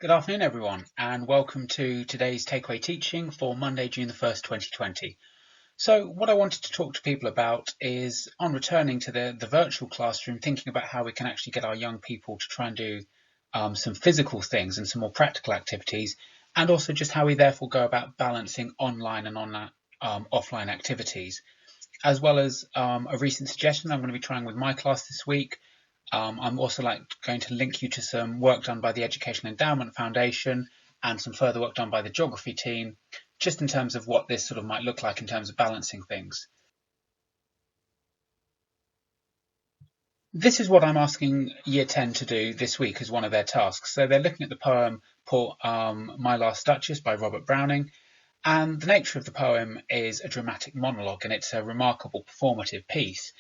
Good afternoon, everyone, and welcome to today's takeaway teaching for Monday, June the 1st, 2020. So what I wanted to talk to people about is on returning to the virtual classroom, thinking about how we can actually get our young people to try and do some physical things and some more practical activities, and also just how we therefore go about balancing online and offline activities, as well as a recent suggestion I'm going to be trying with my class this week. I'm also going to link you to some work done by the Educational Endowment Foundation and some further work done by the geography team, just in terms of what this sort of might look like in terms of balancing things. This is what I'm asking Year 10 to do this week as one of their tasks. So they're looking at the poem My Last Duchess by Robert Browning. And the nature of the poem is a dramatic monologue, and it's a remarkable performative piece.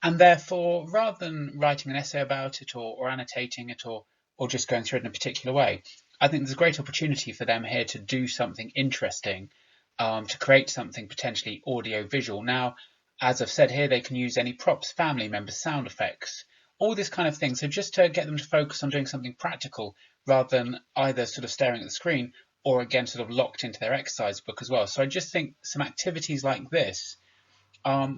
And therefore, rather than writing an essay about it or annotating it or just going through it in a particular way, I think there's a great opportunity for them here to do something interesting, to create something potentially audio-visual. Now, as I've said here, they can use any props, family members, sound effects, all this kind of thing. So just to get them to focus on doing something practical rather than either sort of staring at the screen or again sort of locked into their exercise book as well. So I just think some activities like this,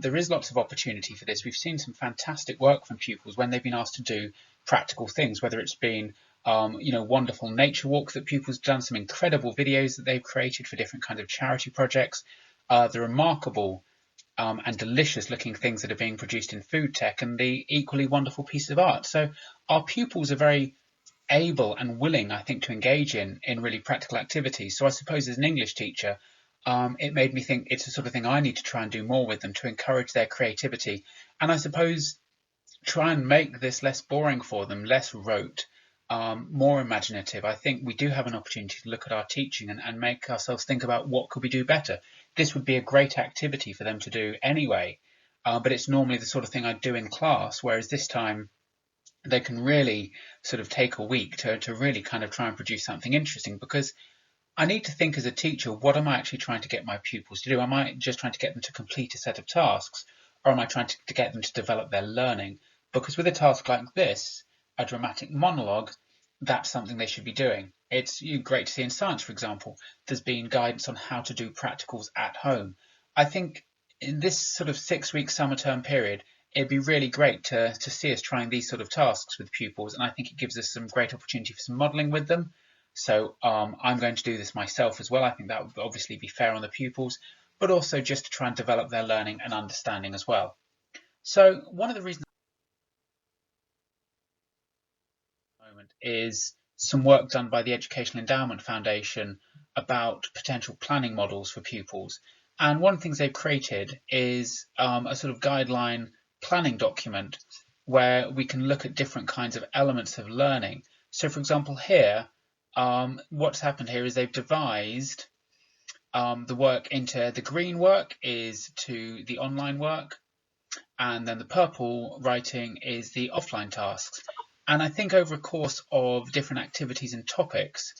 there is lots of opportunity for this. We've seen some fantastic work from pupils when they've been asked to do practical things, whether it's been wonderful nature walks that pupils have done, some incredible videos that they've created for different kinds of charity projects, the remarkable and delicious looking things that are being produced in food tech, and the equally wonderful piece of art. So our pupils are very able and willing, I think, to engage in really practical activities. So I suppose as an English teacher, it made me think it's the sort of thing I need to try and do more with them to encourage their creativity. And I suppose try and make this less boring for them, less rote, more imaginative. I think we do have an opportunity to look at our teaching and make ourselves think about what could we do better. This would be a great activity for them to do anyway, but it's normally the sort of thing I'd do in class, whereas this time they can really sort of take a week to really kind of try and produce something interesting, because I need to think as a teacher, what am I actually trying to get my pupils to do? Am I just trying to get them to complete a set of tasks, or am I trying to get them to develop their learning? Because with a task like this, a dramatic monologue, that's something they should be doing. It's great to see in science, for example, there's been guidance on how to do practicals at home. I think in this sort of 6-week summer term period, it'd be really great to see us trying these sort of tasks with pupils, and I think it gives us some great opportunity for some modelling with them. So I'm going to do this myself as well. I think that would obviously be fair on the pupils, but also just to try and develop their learning and understanding as well. So one of the reasons at the moment is some work done by the Educational Endowment Foundation about potential planning models for pupils. And one of the things they've created is a sort of guideline planning document where we can look at different kinds of elements of learning. So for example, here, what's happened here is they've devised the work into the green work is to the online work, and then the purple writing is the offline tasks. And I think over a course of different activities and topics,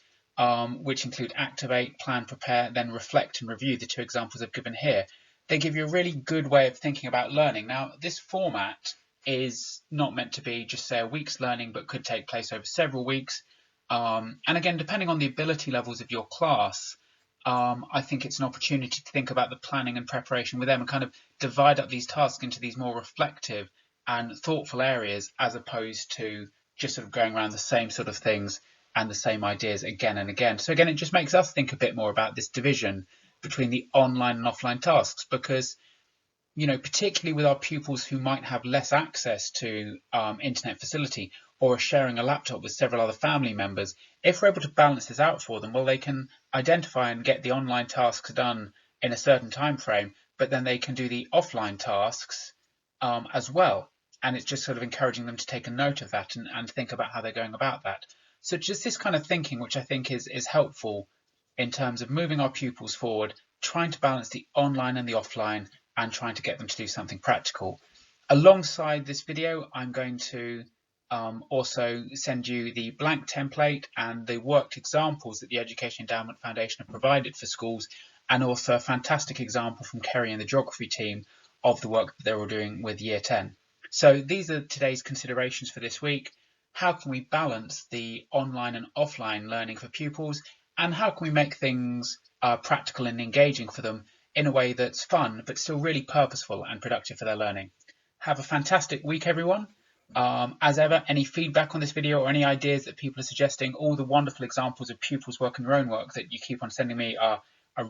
which include activate, plan, prepare, then reflect and review, the two examples I've given here, they give you a really good way of thinking about learning. Now, this format is not meant to be just, say, a week's learning, but could take place over several weeks. And again, depending on the ability levels of your class, I think it's an opportunity to think about the planning and preparation with them and kind of divide up these tasks into these more reflective and thoughtful areas, as opposed to just sort of going around the same sort of things and the same ideas again and again. So again, it just makes us think a bit more about this division between the online and offline tasks, because particularly with our pupils who might have less access to internet facility or are sharing a laptop with several other family members, if we're able to balance this out for them, well, they can identify and get the online tasks done in a certain time frame, but then they can do the offline tasks as well. And it's just sort of encouraging them to take a note of that and think about how they're going about that. So just this kind of thinking, which I think is helpful in terms of moving our pupils forward, trying to balance the online and the offline, and trying to get them to do something practical. Alongside this video, I'm going to also send you the blank template and the worked examples that the Education Endowment Foundation have provided for schools, and also a fantastic example from Kerry and the geography team of the work that they're all doing with Year 10. So these are today's considerations for this week. how can we balance the online and offline learning for pupils, and how can we make things practical and engaging for them in a way that's fun but still really purposeful and productive for their learning. Have a fantastic week, everyone. As ever, any feedback on this video or any ideas that people are suggesting, all the wonderful examples of pupils working their own work that you keep on sending me are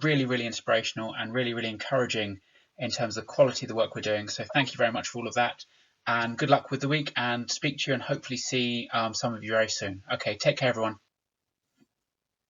really, really inspirational and really, really encouraging in terms of the quality of the work we're doing. So thank you very much for all of that, and good luck with the week, and speak to you and hopefully see some of you very soon. Okay, take care, everyone.